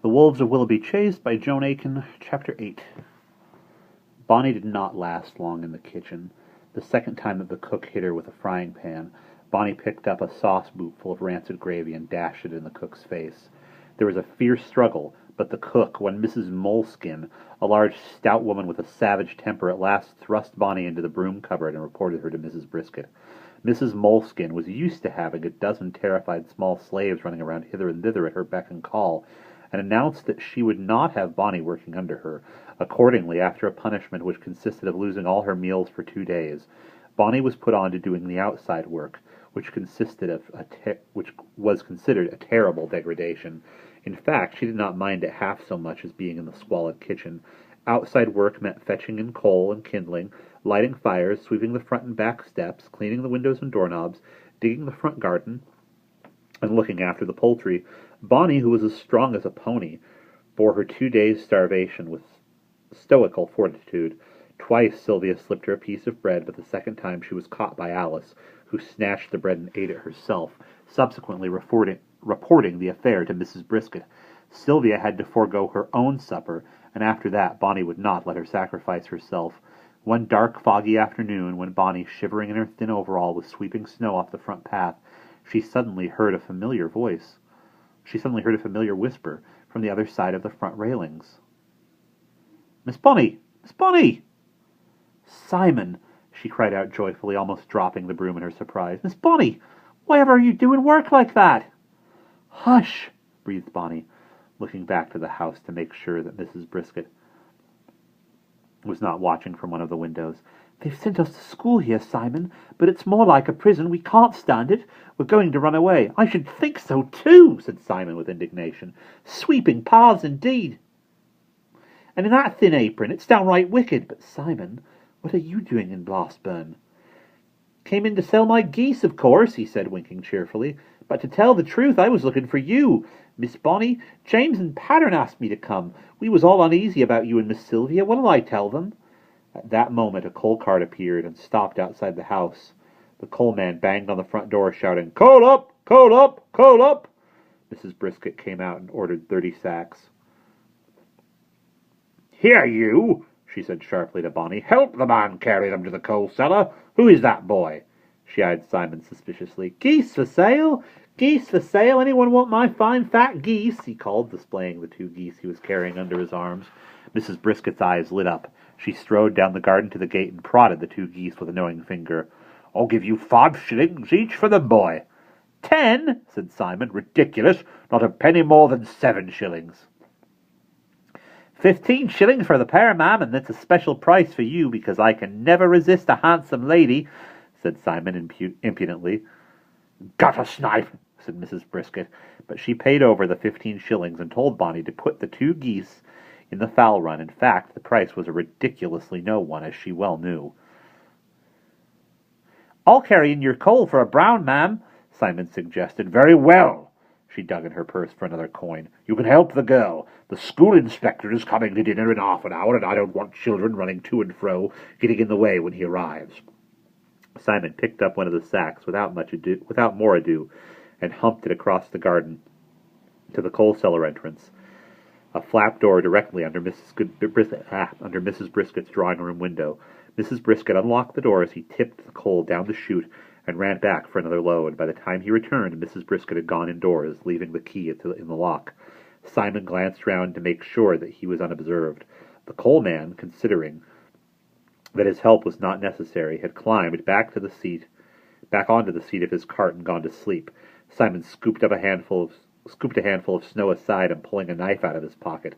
The Wolves of Willoughby Chase by Joan Aiken, Chapter 8. Bonnie did not last long in the kitchen. The second time that the cook hit her with a frying pan, Bonnie picked up a sauce boot full of rancid gravy and dashed it in the cook's face. There was a fierce struggle, but the cook, one Mrs. Moleskin, a large, stout woman with a savage temper, at last thrust Bonnie into the broom cupboard and reported her to Mrs. Brisket. Mrs. Moleskin was used to having a dozen terrified small slaves running around hither and thither at her beck and call, and announced that she would not have Bonnie working under her. Accordingly, after a punishment which consisted of losing all her meals for 2 days, Bonnie was put on to doing the outside work, which was considered a terrible degradation. In fact, she did not mind it half so much as being in the squalid kitchen. Outside work meant fetching in coal and kindling, lighting fires, sweeping the front and back steps, cleaning the windows and doorknobs, digging the front garden, and looking after the poultry. Bonnie, who was as strong as a pony, bore her 2 days' starvation with stoical fortitude. Twice Sylvia slipped her a piece of bread, but the second time she was caught by Alice, who snatched the bread and ate it herself, subsequently reporting the affair to Mrs. Brisket. Sylvia had to forego her own supper, and after that Bonnie would not let her sacrifice herself. One dark, foggy afternoon, when Bonnie, shivering in her thin overall, was sweeping snow off the front path, she suddenly heard a familiar whisper from the other side of the front railings. "Miss Bonnie! Miss Bonnie!" "Simon!" she cried out joyfully, almost dropping the broom in her surprise. "Miss Bonnie! Why ever are you doing work like that?" "Hush!" breathed Bonnie, looking back to the house to make sure that Mrs. Brisket was not watching from one of the windows. "They've sent us to school here, Simon, but it's more like a prison. We can't stand it. We're going to run away." "I should think so, too," said Simon with indignation. "Sweeping paths, indeed. And in that thin apron, it's downright wicked." "But, Simon, what are you doing in Blastburn?" "Came in to sell my geese, of course," he said, winking cheerfully. "But to tell the truth, I was looking for you, Miss Bonnie. James and Pattern asked me to come. We was all uneasy about you and Miss Sylvia. What'll I tell them?" At that moment a coal cart appeared and stopped outside the house. The coal man banged on the front door, shouting, "Coal up! Coal up! Coal up!" Mrs. Brisket came out and ordered 30 sacks. "Here, you!" she said sharply to Bonnie. "Help the man carry them to the coal cellar. Who is that boy?" She eyed Simon suspiciously. "Geese for sale! Geese for sale! Anyone want my fine fat geese?" he called, displaying the 2 geese he was carrying under his arms. Mrs. Brisket's eyes lit up. She strode down the garden to the gate and prodded the 2 geese with a knowing finger. "I'll give you 5 shillings each for them, boy." "10," said Simon. "Ridiculous! Not a penny more than 7 shillings. 15 shillings for the pair, ma'am, and that's a special price for you, because I can never resist a handsome lady," said Simon impudently. "Gutter snipe," said Mrs. Brisket, but she paid over the 15 shillings and told Bonnie to put the 2 geese in the fowl run. In fact, the price was a ridiculously low one, as she well knew. "I'll carry in your coal for a brown, ma'am," Simon suggested. "Very well." She dug in her purse for another coin. "You can help the girl. The school inspector is coming to dinner in half an hour, and I don't want children running to and fro, getting in the way when he arrives." Simon picked up one of the sacks without more ado, and humped it across the garden to the coal cellar entrance, a flap door directly under Mrs. Brisket's drawing-room window. Mrs. Brisket unlocked the door as he tipped the coal down the chute and ran back for another load. By the time he returned, Mrs. Brisket had gone indoors, leaving the key in the lock. Simon glanced round to make sure that he was unobserved. The coal man, considering that his help was not necessary, had climbed back onto the seat of his cart and gone to sleep. Simon scooped a handful of snow aside and, pulling a knife out of his pocket,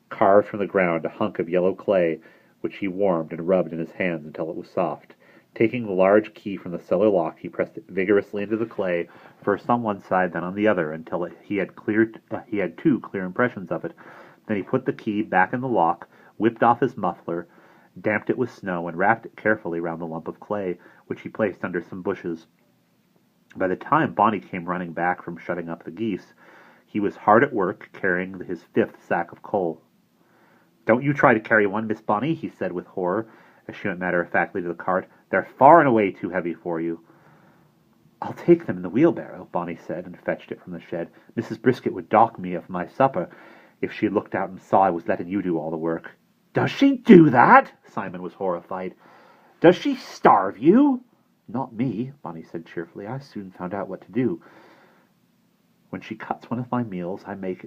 carved from the ground a hunk of yellow clay, which he warmed and rubbed in his hands until it was soft. Taking the large key from the cellar lock, he pressed it vigorously into the clay, first on one side, then on the other, until he had 2 clear impressions of it. Then he put the key back in the lock, whipped off his muffler, damped it with snow, and wrapped it carefully round the lump of clay, which he placed under some bushes. By the time Bonnie came running back from shutting up the geese, he was hard at work carrying his 5th sack of coal. "Don't you try to carry one, Miss Bonnie," he said with horror, as she went matter-of-factly to the cart. "They're far and away too heavy for you." I'll take them in the wheelbarrow, Bonnie said, and fetched it from the shed. Mrs. Brisket would dock me of my supper if she looked out and saw I was letting you do all the work. Does she do that? Simon was horrified. Does she starve you? Not me, Bonnie said cheerfully. I soon found out what to do. When she cuts one of my meals, I make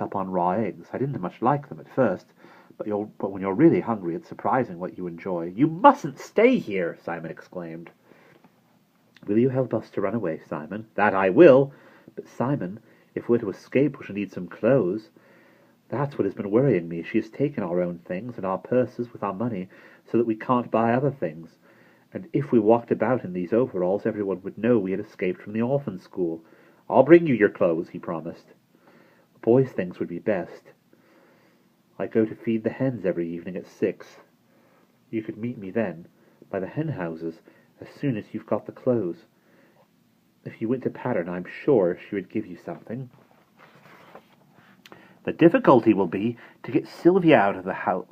up on raw eggs. I didn't much like them at first, but when you're really hungry, it's surprising what you enjoy. You mustn't stay here, Simon exclaimed. Will you help us to run away, Simon? That I will. But, Simon, if we're to escape, we shall need some clothes. That's what has been worrying me. She has taken our own things and our purses with our money so that we can't buy other things. And if we walked about in these overalls, everyone would know we had escaped from the orphan school. I'll bring you your clothes, he promised. The boys' things would be best. I go to feed the hens every evening at 6. You could meet me then, by the hen houses, as soon as you've got the clothes. If you went to Pattern, I'm sure she would give you something. The difficulty will be to get Sylvia out of the house.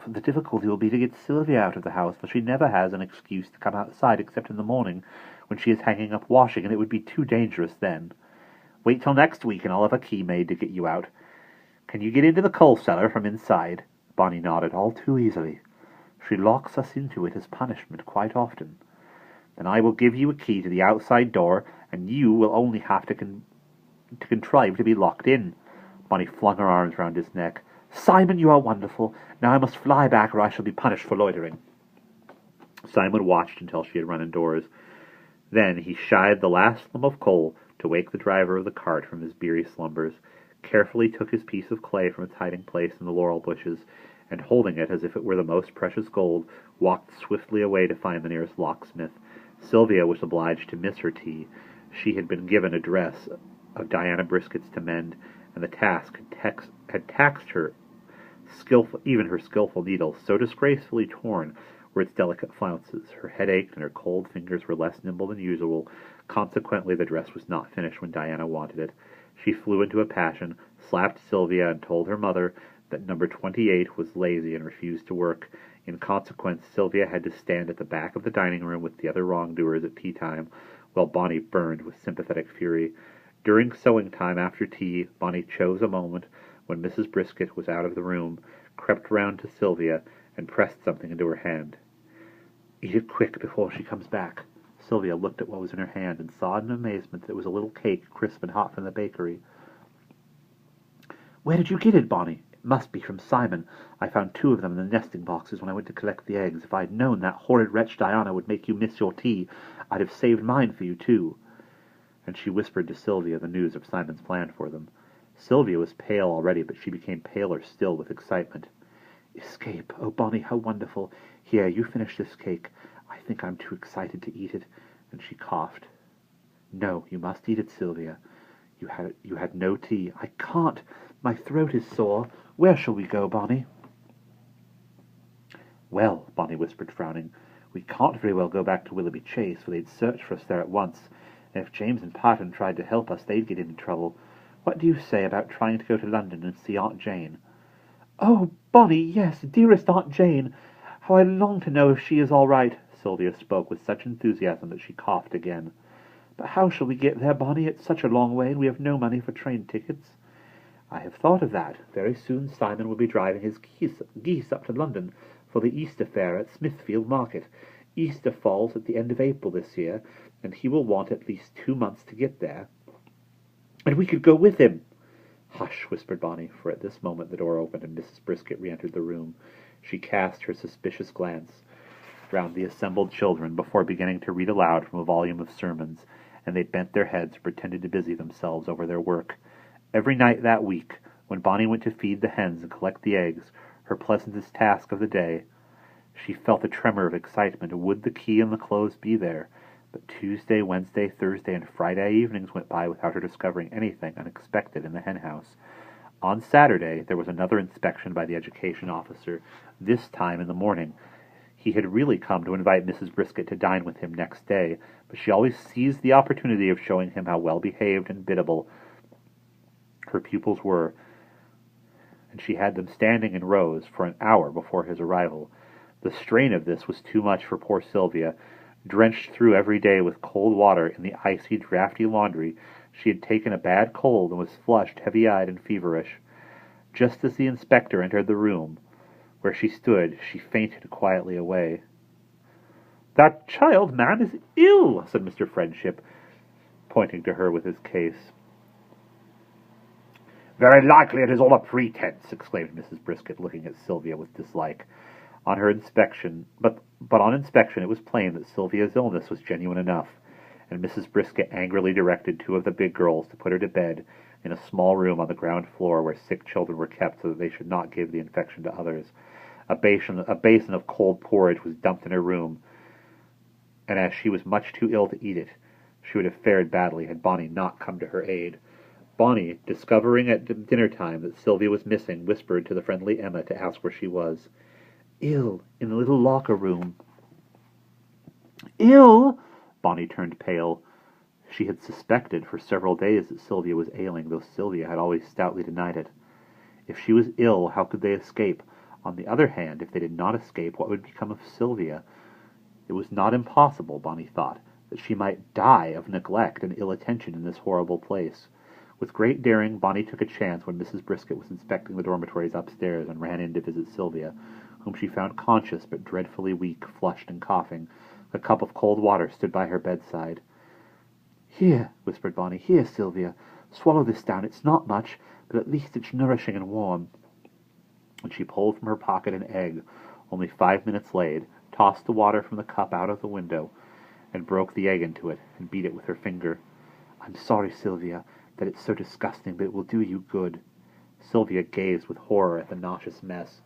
For she never has an excuse to come outside except in the morning, when she is hanging up washing, and it would be too dangerous then. Wait till next week, and I'll have a key made to get you out. Can you get into the coal cellar from inside? Bonnie nodded, all too easily. She locks us into it as punishment quite often. Then I will give you a key to the outside door, and you will only have to contrive to be locked in. Bonnie flung her arms round his neck. Simon, you are wonderful. Now I must fly back, or I shall be punished for loitering. Simon watched until she had run indoors. Then he shied the last lump of coal to wake the driver of the cart from his beery slumbers, carefully took his piece of clay from its hiding place in the laurel bushes, and holding it as if it were the most precious gold, walked swiftly away to find the nearest locksmith. Sylvia was obliged to miss her tea. She had been given a dress of Diana Brisket's to mend, and the task had taxed her skillful needle, so disgracefully torn were its delicate flounces. Her head ached, and her cold fingers were less nimble than usual. Consequently, the dress was not finished when Diana wanted it. She flew into a passion, slapped Sylvia, and told her mother that number 28 was lazy and refused to work. In consequence, Sylvia had to stand at the back of the dining room with the other wrongdoers at tea time, while Bonnie burned with sympathetic fury. During sewing time after tea, Bonnie chose a moment when Mrs. Brisket was out of the room, crept round to Sylvia, and pressed something into her hand. Eat it quick before she comes back. Sylvia looked at what was in her hand and saw in amazement that it was a little cake, crisp and hot from the bakery. Where did you get it, Bonnie? It must be from Simon. I found 2 of them in the nesting boxes when I went to collect the eggs. If I'd known that horrid wretch Diana would make you miss your tea, I'd have saved mine for you, too. And she whispered to Sylvia the news of Simon's plan for them. Sylvia was pale already, but she became paler still with excitement. Escape! Oh, Bonnie, how wonderful! Here, you finish this cake. I think I'm too excited to eat it. And she coughed. No, you must eat it, Sylvia. You had no tea. I can't. My throat is sore. Where shall we go, Bonnie? Well, Bonnie whispered, frowning, we can't very well go back to Willoughby Chase, for they'd search for us there at once, and if James and Pattern tried to help us, they'd get into trouble. What do you say about trying to go to London and see Aunt Jane? Oh, Bonnie, yes, dearest Aunt Jane! How I long to know if she is all right. Sylvia spoke with such enthusiasm that she coughed again. But how shall we get there, Bonnie? It's such a long way, and we have no money for train tickets. I have thought of that. Very soon Simon will be driving his geese up to London for the Easter fair at Smithfield Market. Easter falls at the end of April this year, and he will want at least 2 months to get there. And we could go with him. Hush, whispered Bonnie, for at this moment the door opened and Mrs. Brisket re-entered the room. She cast her suspicious glance round the assembled children before beginning to read aloud from a volume of sermons, and they bent their heads and pretended to busy themselves over their work. Every night that week, when Bonnie went to feed the hens and collect the eggs, her pleasantest task of the day, she felt a tremor of excitement. Would the key and the clothes be there? But Tuesday, Wednesday, Thursday, and Friday evenings went by without her discovering anything unexpected in the hen house. On Saturday, there was another inspection by the education officer, this time in the morning. He had really come to invite Mrs. Brisket to dine with him next day, but she always seized the opportunity of showing him how well-behaved and biddable her pupils were, and she had them standing in rows for an hour before his arrival. The strain of this was too much for poor Sylvia. Drenched through every day with cold water in the icy, draughty laundry, she had taken a bad cold and was flushed, heavy-eyed, and feverish. Just as the inspector entered the room where she stood, she fainted quietly away. "That child, ma'am, is ill," said Mr. Friendship, pointing to her with his case. "Very likely it is all a pretense," exclaimed Mrs. Brisket, looking at Sylvia with dislike. On inspection, it was plain that Sylvia's illness was genuine enough, and Mrs. Brisket angrily directed two of the big girls to put her to bed in a small room on the ground floor where sick children were kept so that they should not give the infection to others. A basin of cold porridge was dumped in her room, and as she was much too ill to eat it, she would have fared badly had Bonnie not come to her aid. Bonnie, discovering at dinner time that Sylvia was missing, whispered to the friendly Emma to ask where she was. "Ill, in the little locker room." "Ill?" Bonnie turned pale. She had suspected for several days that Sylvia was ailing, though Sylvia had always stoutly denied it. If she was ill, how could they escape? On the other hand, if they did not escape, what would become of Sylvia? It was not impossible, Bonnie thought, that she might die of neglect and ill attention in this horrible place. With great daring, Bonnie took a chance when Mrs. Brisket was inspecting the dormitories upstairs and ran in to visit Sylvia, whom she found conscious but dreadfully weak, flushed and coughing. A cup of cold water stood by her bedside. "Here," whispered Bonnie. "Here, Sylvia. Swallow this down. It's not much, but at least it's nourishing and warm." And she pulled from her pocket an egg, only 5 minutes laid, tossed the water from the cup out of the window, and broke the egg into it, and beat it with her finger. "I'm sorry, Sylvia, that it's so disgusting, but it will do you good." Sylvia gazed with horror at the nauseous mess,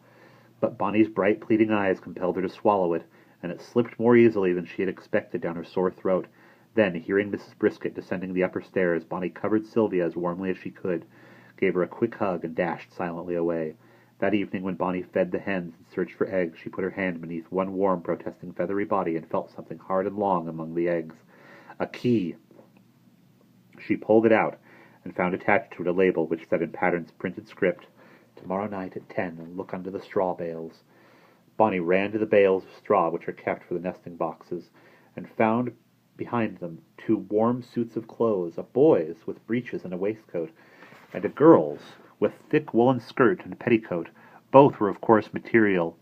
but Bonnie's bright, pleading eyes compelled her to swallow it, and it slipped more easily than she had expected down her sore throat. Then, hearing Mrs. Brisket descending the upper stairs, Bonnie covered Sylvia as warmly as she could, gave her a quick hug, and dashed silently away. That evening, when Bonnie fed the hens and searched for eggs, she put her hand beneath one warm, protesting, feathery body and felt something hard and long among the eggs. A key! She pulled it out, and found attached to it a label which said in Pattern's printed script, "Tomorrow night at 10, and look under the straw bales." Bonnie ran to the bales of straw which are kept for the nesting boxes, and found behind them 2 warm suits of clothes, a boy's with breeches and a waistcoat, and a girl's with thick woolen skirt and petticoat. Both were of coarse material,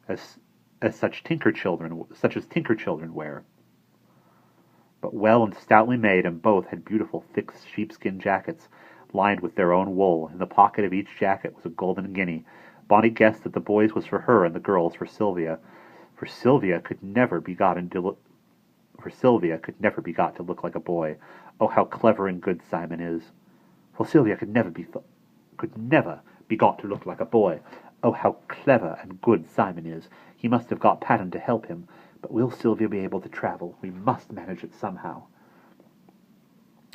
such as tinker children wear, but well and stoutly made, and both had beautiful thick sheepskin jackets, lined with their own wool. In the pocket of each jacket was a golden guinea. Bonnie guessed that the boy's was for her and the girl's for Sylvia, for Sylvia could never be got to look like a boy. Oh, how clever and good Simon is! For Sylvia could never be got to look like a boy. Oh, how clever and good Simon is! He must have got Pattern to help him. But will Sylvia be able to travel? We must manage it somehow.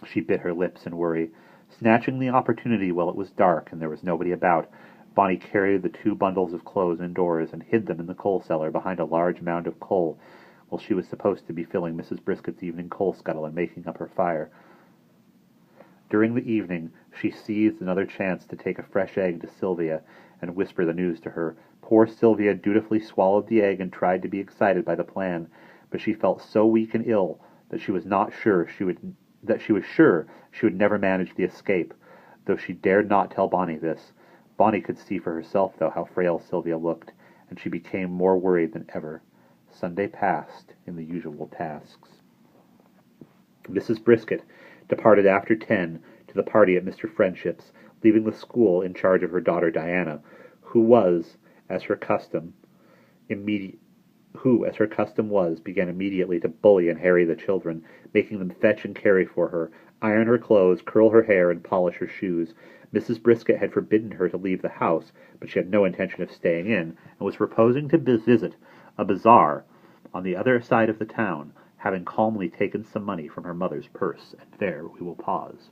She bit her lips in worry. Snatching the opportunity while it was dark and there was nobody about, Bonnie carried the 2 bundles of clothes indoors and hid them in the coal cellar behind a large mound of coal, while she was supposed to be filling Mrs. Brisket's evening coal scuttle and making up her fire. During the evening, she seized another chance to take a fresh egg to Sylvia and whisper the news to her. Poor Sylvia dutifully swallowed the egg and tried to be excited by the plan, but she felt so weak and ill that she was sure she would never manage the escape, though she dared not tell Bonnie this. Bonnie could see for herself, though, how frail Sylvia looked, and she became more worried than ever. Sunday passed in the usual tasks. Mrs. Brisket departed after 10 to the party at Mr. Friendship's, leaving the school in charge of her daughter Diana, who, as her custom was, began immediately to bully and harry the children, making them fetch and carry for her, iron her clothes, curl her hair, and polish her shoes. Mrs. Brisket had forbidden her to leave the house, but she had no intention of staying in, and was proposing to visit a bazaar on the other side of the town, having calmly taken some money from her mother's purse. And there we will pause.